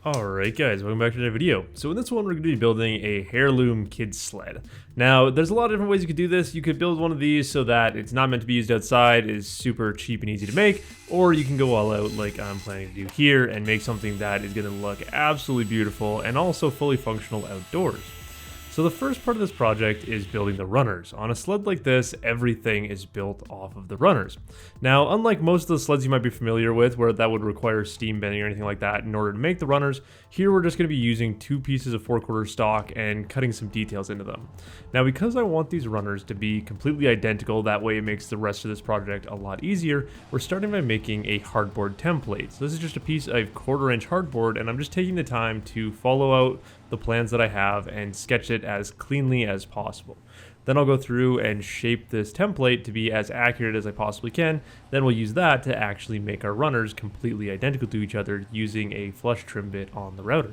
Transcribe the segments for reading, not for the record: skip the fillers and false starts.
Alright guys, welcome back to another video. So in this one we're going to be building a Heirloom kid sled. Now there's a lot of different ways you could do this. You could build one of these so that it's not meant to be used outside, is super cheap and easy to make, or you can go all out like I'm planning to do here and make something that is going to look absolutely beautiful and also fully functional outdoors. So the first part of this project is building the runners. On a sled like this, everything is built off of the runners. Now, unlike most of the sleds you might be familiar with, where that would require steam bending or anything like that in order to make the runners, here we're just going to be using 2 pieces of 4/4 stock and cutting some details into them. Now, because I want these runners to be completely identical, that way it makes the rest of this project a lot easier, we're starting by making a hardboard template. So this is just a piece of 1/4 inch hardboard, and I'm just taking the time to follow out the plans that I have and sketch it as cleanly as possible. Then I'll go through and shape this template to be as accurate as I possibly can. Then we'll use that to actually make our runners completely identical to each other using a flush trim bit on the router.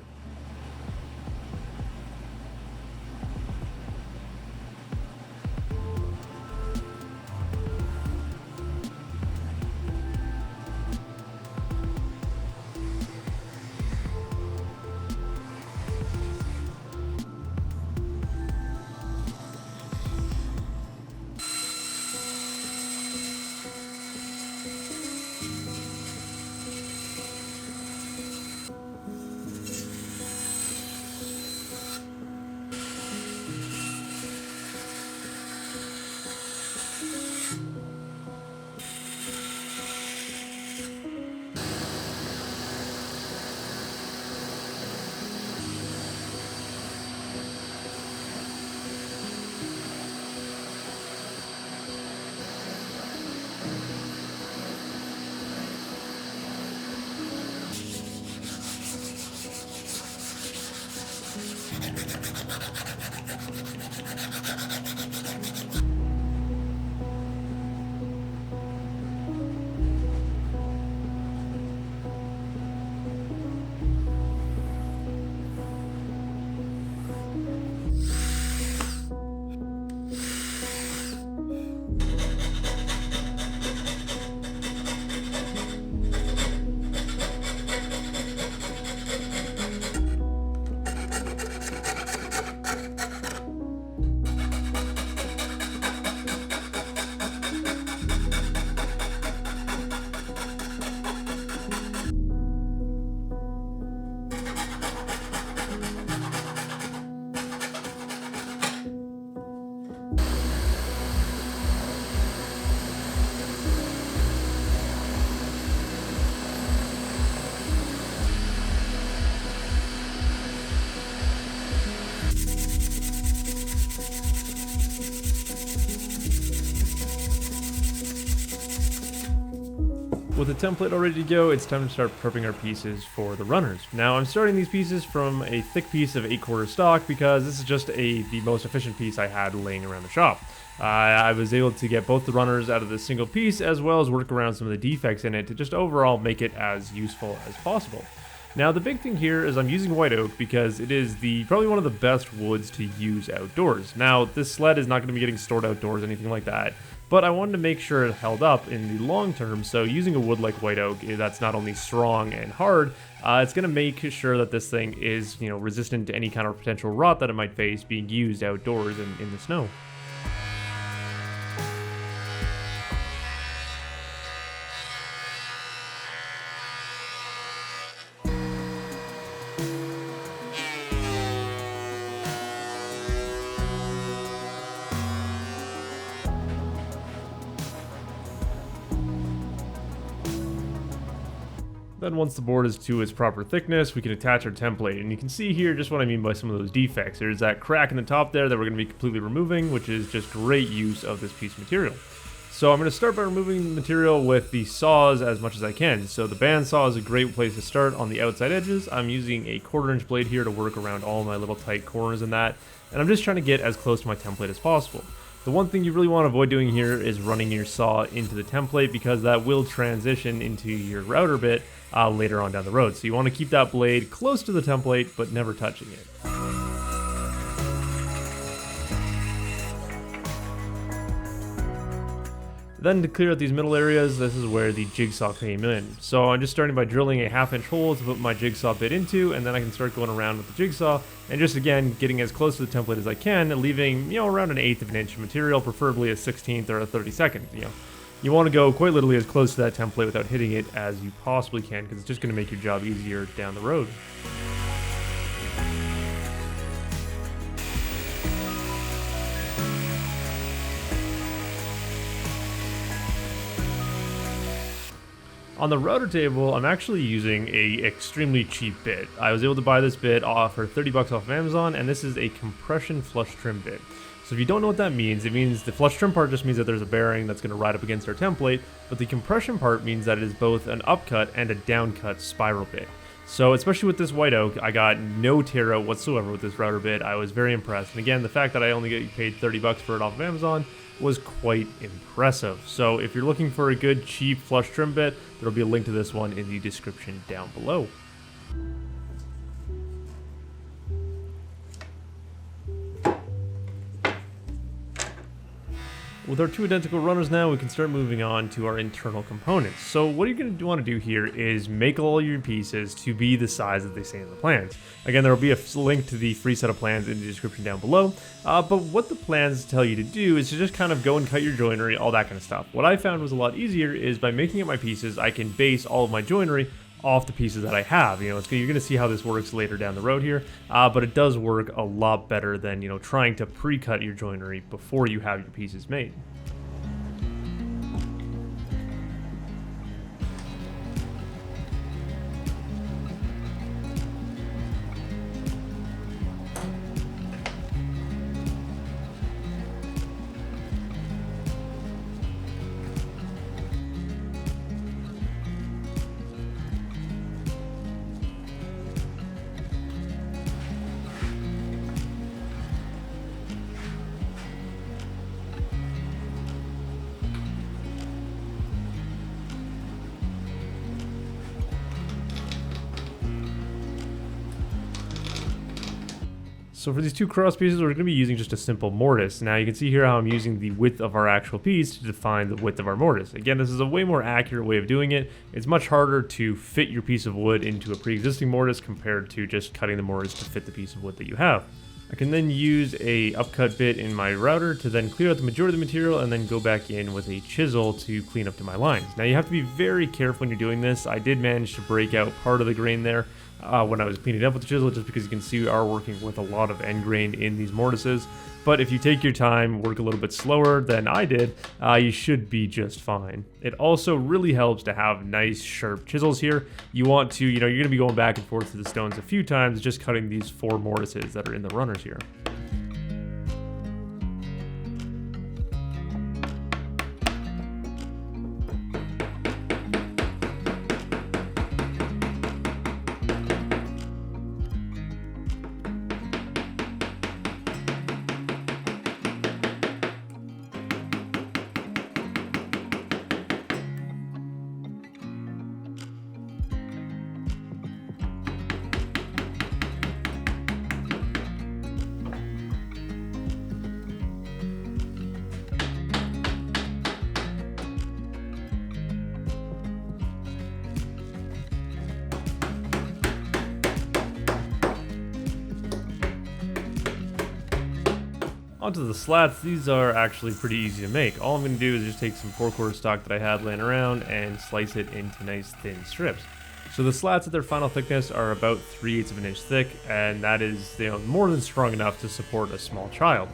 With the template all ready to go, it's time to start prepping our pieces for the runners. Now I'm starting these pieces from a thick piece of 8/4 stock because this is just the most efficient piece I had laying around the shop. I was able to get both the runners out of this single piece as well as work around some of the defects in it to just overall make it as useful as possible. Now the big thing here is I'm using white oak because it is probably one of the best woods to use outdoors. Now this sled is not going to be getting stored outdoors, anything like that, but I wanted to make sure it held up in the long term, so using a wood like white oak that's not only strong and hard, it's going to make sure that this thing is resistant to any kind of potential rot that it might face being used outdoors and in the snow. Then once the board is to its proper thickness, we can attach our template, and you can see here just what I mean by some of those defects. There's that crack in the top there that we're going to be completely removing, which is just great use of this piece of material. So I'm going to start by removing the material with the saws as much as I can. So the bandsaw is a great place to start on the outside edges. I'm using a 1/4 inch blade here to work around all my little tight corners in that, and I'm just trying to get as close to my template as possible. The one thing you really want to avoid doing here is running your saw into the template, because that will transition into your router bit later on down the road. So you want to keep that blade close to the template, but never touching it. Then to clear out these middle areas, this is where the jigsaw came in. So I'm just starting by drilling a 1/2 inch hole to put my jigsaw bit into, and then I can start going around with the jigsaw and just again getting as close to the template as I can, leaving, around 1/8 of an inch of material, preferably a 16th or a 32nd. You want to go quite literally as close to that template without hitting it as you possibly can, because it's just going to make your job easier down the road. On the router table, I'm actually using a extremely cheap bit. I was able to buy this bit for 30 bucks off of Amazon, and this is a compression flush trim bit. So if you don't know what that means, it means the flush trim part just means that there's a bearing that's going to ride up against our template, but the compression part means that it is both an upcut and a downcut spiral bit. So especially with this white oak, I got no tear out whatsoever with this router bit. I was very impressed. And again, the fact that I only get paid 30 bucks for it off of Amazon was quite impressive. So if you're looking for a good cheap flush trim bit, there'll be a link to this one in the description down below. With our two identical runners now, we can start moving on to our internal components. So what you're going to want to do here is make all your pieces to be the size that they say in the plans. Again, there will be a link to the free set of plans in the description down below. But what the plans tell you to do is to just kind of go and cut your joinery, all that kind of stuff. What I found was a lot easier is by making up my pieces, I can base all of my joinery off the pieces that I have. You're going to see how this works later down the road here, but it does work a lot better than, trying to pre-cut your joinery before you have your pieces made. So for these two cross pieces, we're going to be using just a simple mortise. Now you can see here how I'm using the width of our actual piece to define the width of our mortise. Again, this is a way more accurate way of doing it. It's much harder to fit your piece of wood into a pre-existing mortise compared to just cutting the mortise to fit the piece of wood that you have. I can then use a upcut bit in my router to then clear out the majority of the material and then go back in with a chisel to clean up to my lines. Now you have to be very careful when you're doing this. I did manage to break out part of the grain there when I was cleaning up with the chisel, just because you can see we are working with a lot of end grain in these mortises. But if you take your time, work a little bit slower than I did, you should be just fine. It also really helps to have nice sharp chisels here. You want to, you're going to be going back and forth to the stones a few times, just cutting these 4 mortises that are in the runners here. Onto the slats. These are actually pretty easy to make. All I'm going to do is just take some 4/4 stock that I had laying around and slice it into nice thin strips. So the slats at their final thickness are about 3/8 of an inch thick, and that is more than strong enough to support a small child.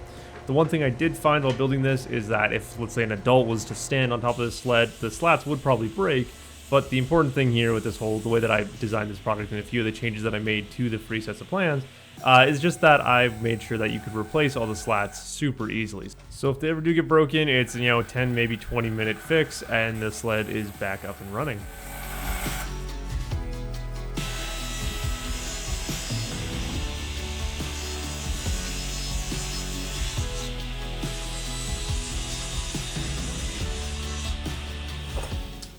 The one thing I did find while building this is that if, let's say, an adult was to stand on top of this sled, the slats would probably break. But the important thing here with this the way that I designed this product and a few of the changes that I made to the free sets of plans is just that I've made sure that you could replace all the slats super easily. So if they ever do get broken, it's 10, maybe 20 minute fix, and the sled is back up and running.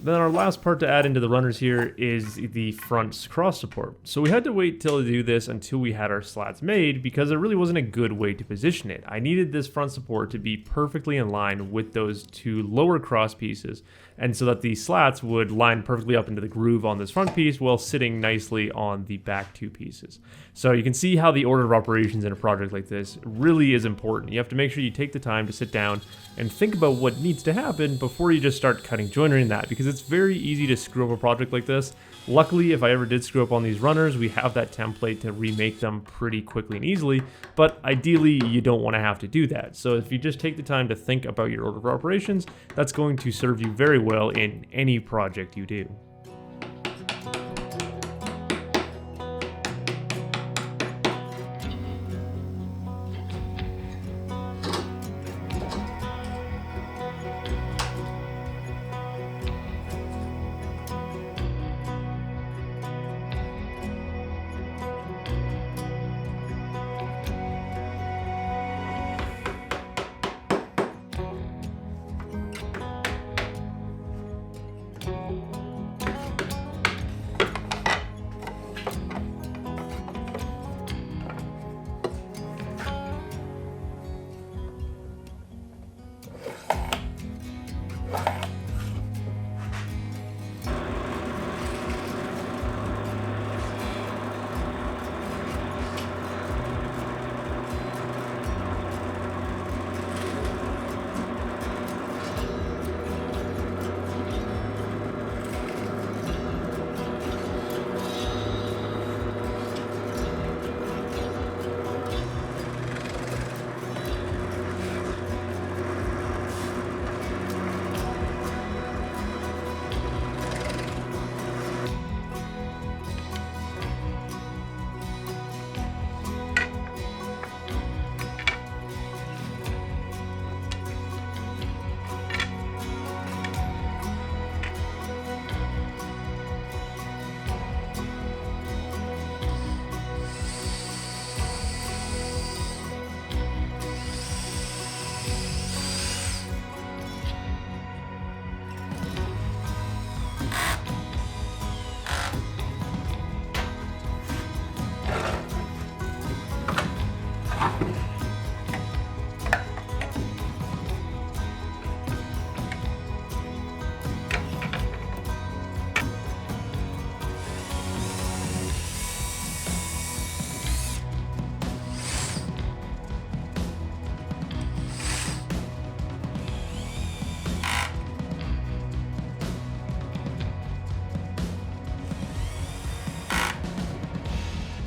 Then our last part to add into the runners here is the front cross support. So we had to wait till to do this until we had our slats made because there really wasn't a good way to position it. I needed this front support to be perfectly in line with those two lower cross pieces, and so that the slats would line perfectly up into the groove on this front piece while sitting nicely on the back two pieces. So you can see how the order of operations in a project like this really is important. You have to make sure you take the time to sit down and think about what needs to happen before you just start cutting joinery in that, because it's very easy to screw up a project like this. Luckily, if I ever did screw up on these runners, we have that template to remake them pretty quickly and easily, but ideally you don't want to have to do that. So if you just take the time to think about your order of operations, that's going to serve you very well in any project you do.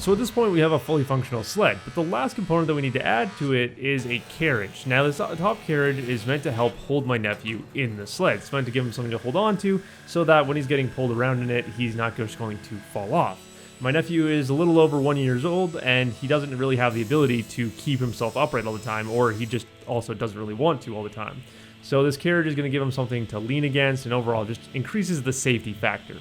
So at this point we have a fully functional sled, but the last component that we need to add to it is a carriage. Now this top carriage is meant to help hold my nephew in the sled. It's meant to give him something to hold on to so that when he's getting pulled around in it, he's not just going to fall off. My nephew is a little over 1 year old and he doesn't really have the ability to keep himself upright all the time, or he just also doesn't really want to all the time. So this carriage is going to give him something to lean against and overall just increases the safety factor.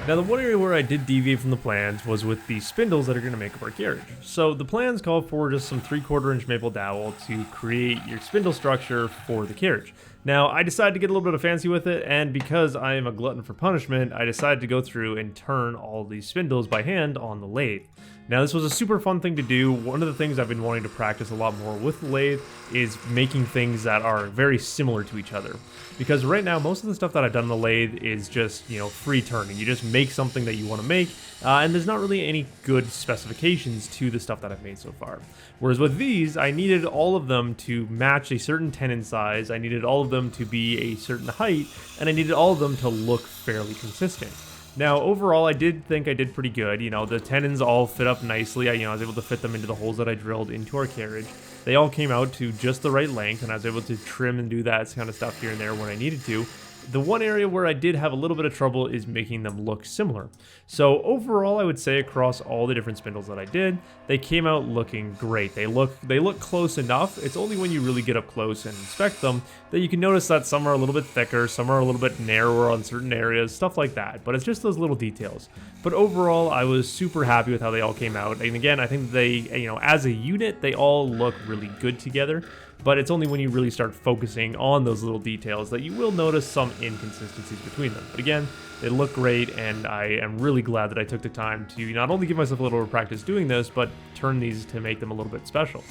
Now, the one area where I did deviate from the plans was with the spindles that are going to make up our carriage. So the plans call for just some 3/4 inch maple dowel to create your spindle structure for the carriage. Now, I decided to get a little bit of fancy with it, and because I am a glutton for punishment, I decided to go through and turn all these spindles by hand on the lathe. Now, this was a super fun thing to do. One of the things I've been wanting to practice a lot more with the lathe is making things that are very similar to each other. Because right now, most of the stuff that I've done in the lathe is just, free turning. You just make something that you want to make, and there's not really any good specifications to the stuff that I've made so far. Whereas with these, I needed all of them to match a certain tenon size, I needed all of them to be a certain height, and I needed all of them to look fairly consistent. Now, overall, I did think I did pretty good. The tenons all fit up nicely. I was able to fit them into the holes that I drilled into our carriage. They all came out to just the right length, and I was able to trim and do that kind of stuff here and there when I needed to. The one area where I did have a little bit of trouble is making them look similar. So overall, I would say across all the different spindles that I did, they came out looking great. They look close enough. It's only when you really get up close and inspect them that you can notice that some are a little bit thicker, some are a little bit narrower on certain areas, stuff like that. But it's just those little details. But overall, I was super happy with how they all came out. And again, I think they, as a unit, they all look really good together. But it's only when you really start focusing on those little details that you will notice some inconsistencies between them. But again, they look great, and I am really glad that I took the time to not only give myself a little practice doing this, but turn these to make them a little bit special.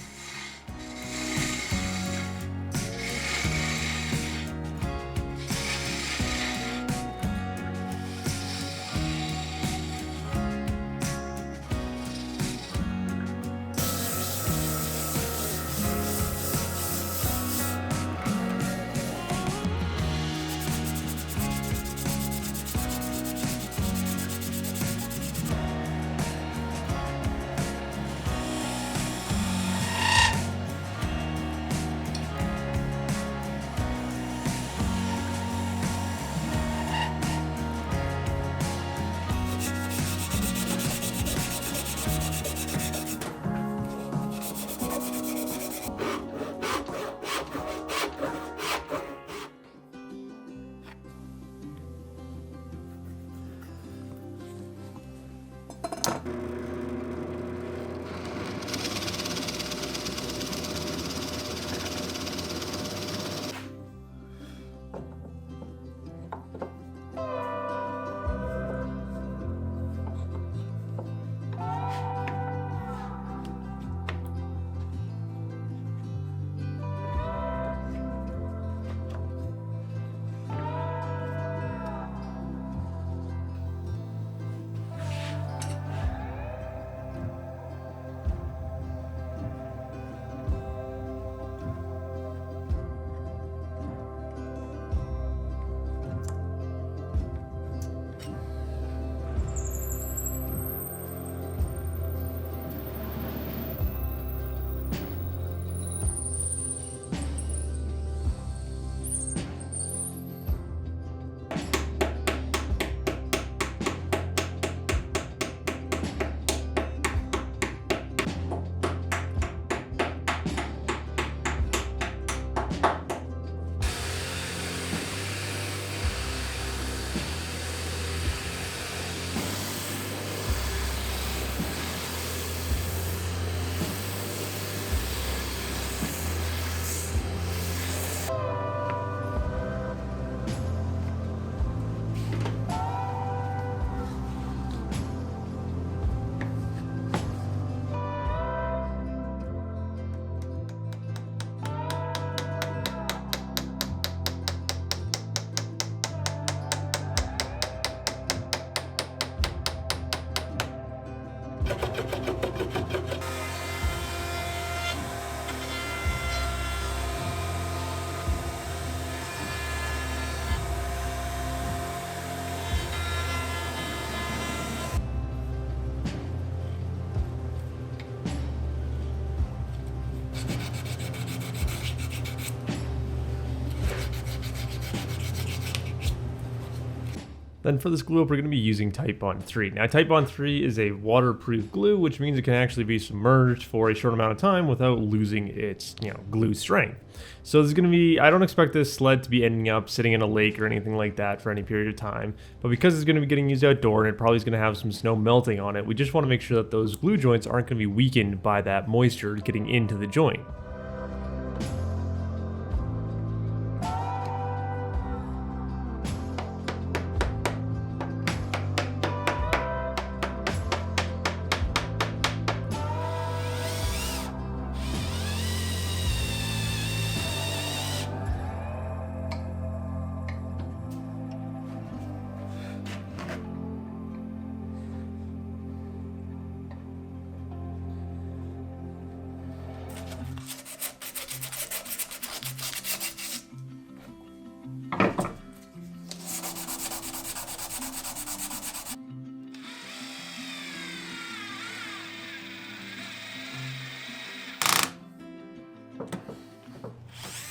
Then for this glue up, we're going to be using Type Bond 3. Now, Type Bond 3 is a waterproof glue, which means it can actually be submerged for a short amount of time without losing its, glue strength. So this is going to be, I don't expect this sled to be ending up sitting in a lake or anything like that for any period of time, but because it's going to be getting used outdoor and it probably is going to have some snow melting on it, we just want to make sure that those glue joints aren't going to be weakened by that moisture getting into the joint.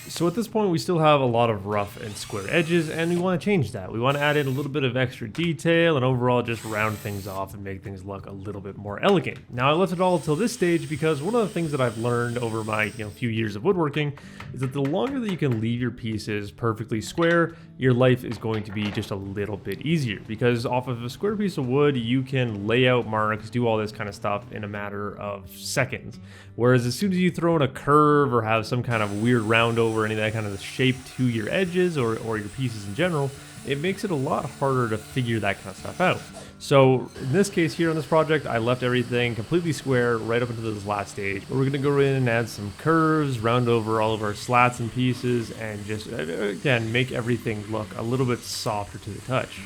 So at this point, we still have a lot of rough and square edges, and we want to change that. We want to add in a little bit of extra detail and overall just round things off and make things look a little bit more elegant. Now, I left it all until this stage because one of the things that I've learned over my few years of woodworking is that the longer that you can leave your pieces perfectly square, your life is going to be just a little bit easier, because off of a square piece of wood, you can lay out marks, do all this kind of stuff in a matter of seconds. Whereas as soon as you throw in a curve or have some kind of weird round over any of that kind of shape to your edges or your pieces in general, it makes it a lot harder to figure that kind of stuff out. So in this case here on this project, I left everything completely square right up into this last stage. But we're going to go in and add some curves, round over all of our slats and pieces, and just, again, make everything look a little bit softer to the touch.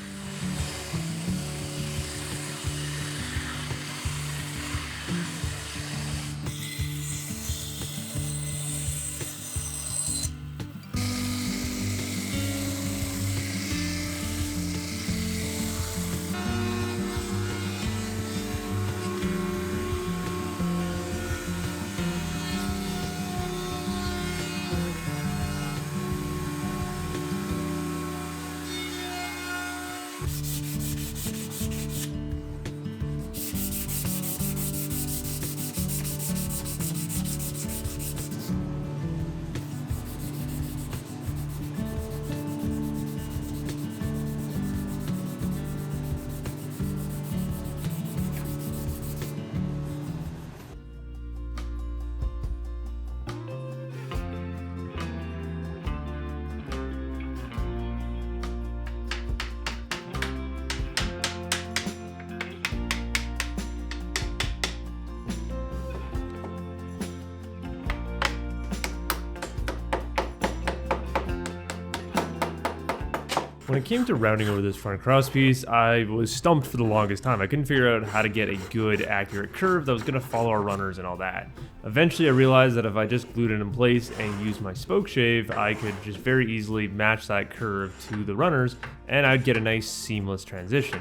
When it came to rounding over this front cross piece, I was stumped for the longest time. I couldn't figure out how to get a good, accurate curve that was going to follow our runners and all that. Eventually, I realized that if I just glued it in place and used my spoke shave, I could just very easily match that curve to the runners, and I'd get a nice, seamless transition.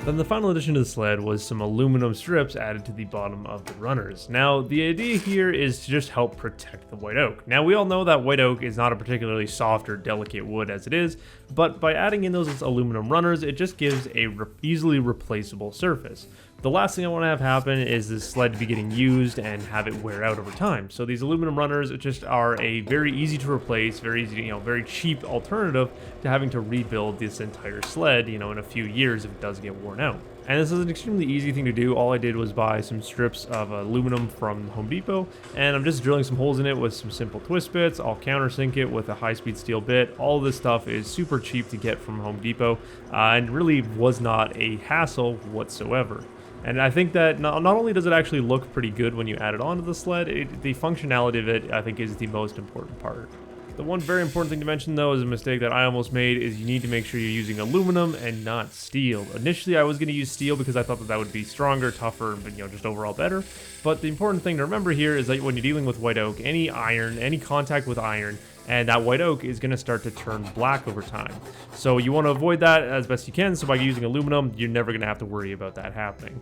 Then the final addition to the sled was some aluminum strips added to the bottom of the runners. Now, the idea here is to just help protect the white oak. Now, we all know that white oak is not a particularly soft or delicate wood as it is, but by adding in those aluminum runners, it just gives a easily replaceable surface. The last thing I want to have happen is this sled to be getting used and have it wear out over time. So these aluminum runners just are a very easy to replace, very easy, very cheap alternative to having to rebuild this entire sled, in a few years if it does get worn out. And this is an extremely easy thing to do. All I did was buy some strips of aluminum from Home Depot, and I'm just drilling some holes in it with some simple twist bits. I'll countersink it with a high-speed steel bit. All of this stuff is super cheap to get from Home Depot, and really was not a hassle whatsoever. And I think that not only does it actually look pretty good when you add it onto the sled, the functionality of it, I think, is the most important part. The one very important thing to mention, though, is a mistake that I almost made, is you need to make sure you're using aluminum and not steel. Initially, I was going to use steel because I thought that would be stronger, tougher, and just overall better. But the important thing to remember here is that when you're dealing with white oak, any iron, any contact with iron, and that white oak is going to start to turn black over time. So you want to avoid that as best you can, so by using aluminum, you're never going to have to worry about that happening.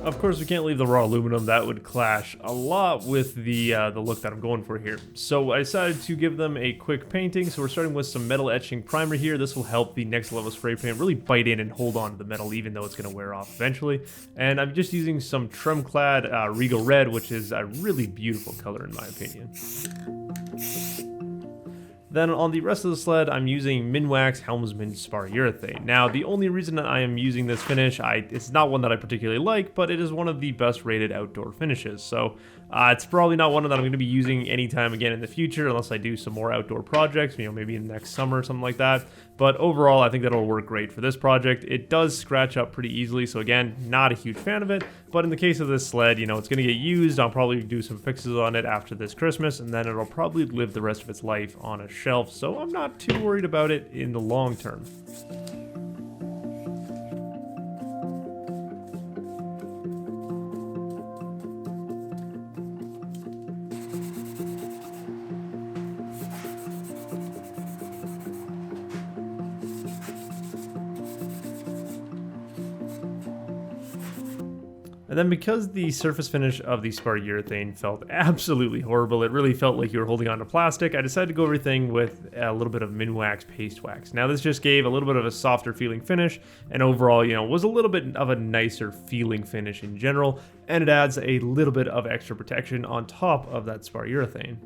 Of course, we can't leave the raw aluminum. That would clash a lot with the look that I'm going for here. So I decided to give them a quick painting. So we're starting with some metal etching primer here. This will help the next level spray paint really bite in and hold on to the metal, even though it's going to wear off eventually. And I'm just using some trim-clad Regal Red, which is a really beautiful color in my opinion. Then on the rest of the sled, I'm using Minwax Helmsman Spar Urethane. Now, the only reason that I am using this finish, it's not one that I particularly like, but it is one of the best rated outdoor finishes. So it's probably not one that I'm going to be using anytime again in the future, unless I do some more outdoor projects, maybe in the next summer or something like that. But overall, I think that'll work great for this project. It does scratch up pretty easily, so again, not a huge fan of it. But in the case of this sled, it's going to get used. I'll probably do some fixes on it after this Christmas, and then it'll probably live the rest of its life on a shelf, so I'm not too worried about it in the long term. And then because the surface finish of the Spar Urethane felt absolutely horrible, it really felt like you were holding on to plastic, I decided to go everything with a little bit of Minwax Paste Wax. Now this just gave a little bit of a softer feeling finish, and overall, was a little bit of a nicer feeling finish in general, and it adds a little bit of extra protection on top of that Spar Urethane.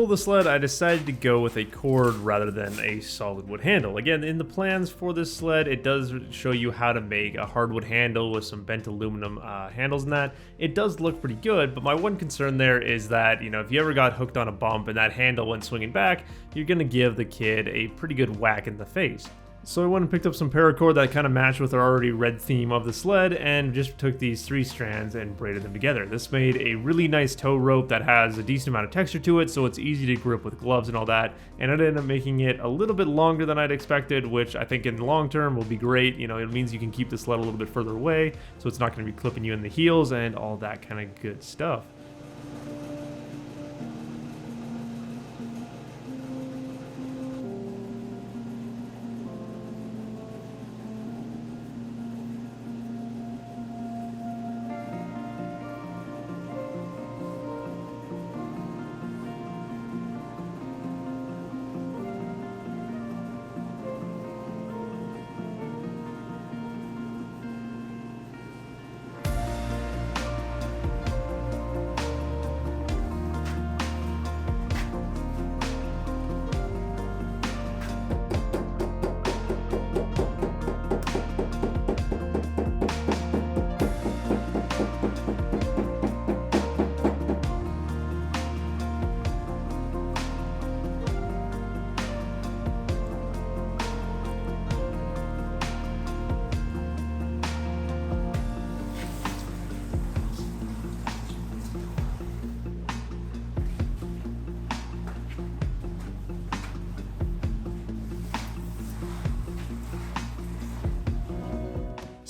pull the sled, I decided to go with a cord rather than a solid wood handle. Again, in the plans for this sled, it does show you how to make a hardwood handle with some bent aluminum handles in that. It does look pretty good, but my one concern there is that, you know, if you ever got hooked on a bump and that handle went swinging back, you're gonna give the kid a pretty good whack in the face. So I went and picked up some paracord that kind of matched with our already red theme of the sled and just took these 3 strands and braided them together. This made a really nice tow rope that has a decent amount of texture to it, so it's easy to grip with gloves and all that. And it ended up making it a little bit longer than I'd expected, which I think in the long term will be great. You know, it means you can keep the sled a little bit further away, so it's not going to be clipping you in the heels and all that kind of good stuff.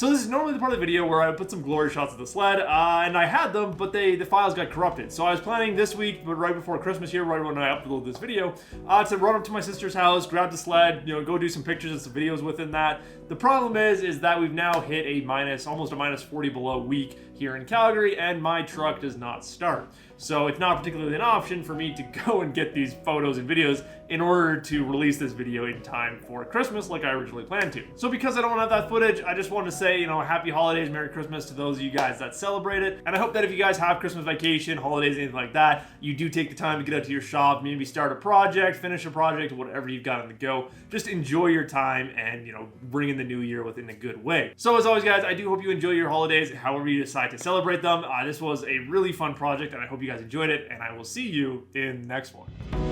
So this is normally the part of the video where I put some glory shots of the sled, and I had them, but the files got corrupted. So I was planning this week, but right before Christmas here, right when I upload this video, to run up to my sister's house, grab the sled, go do some pictures and some videos within that. The problem is that we've now hit almost a minus 40 below week here in Calgary, and my truck does not start. So it's not particularly an option for me to go and get these photos and videos in order to release this video in time for Christmas like I originally planned to. So because I don't have that footage, I just want to say, happy holidays, Merry Christmas to those of you guys that celebrate it. And I hope that if you guys have Christmas vacation, holidays, anything like that, you do take the time to get out to your shop, maybe start a project, finish a project, whatever you've got on the go. Just enjoy your time and, bring in the new year within a good way. So as always, guys, I do hope you enjoy your holidays, however you decide to celebrate them. This was a really fun project, and I hope you guys enjoyed it, and I will see you in the next one.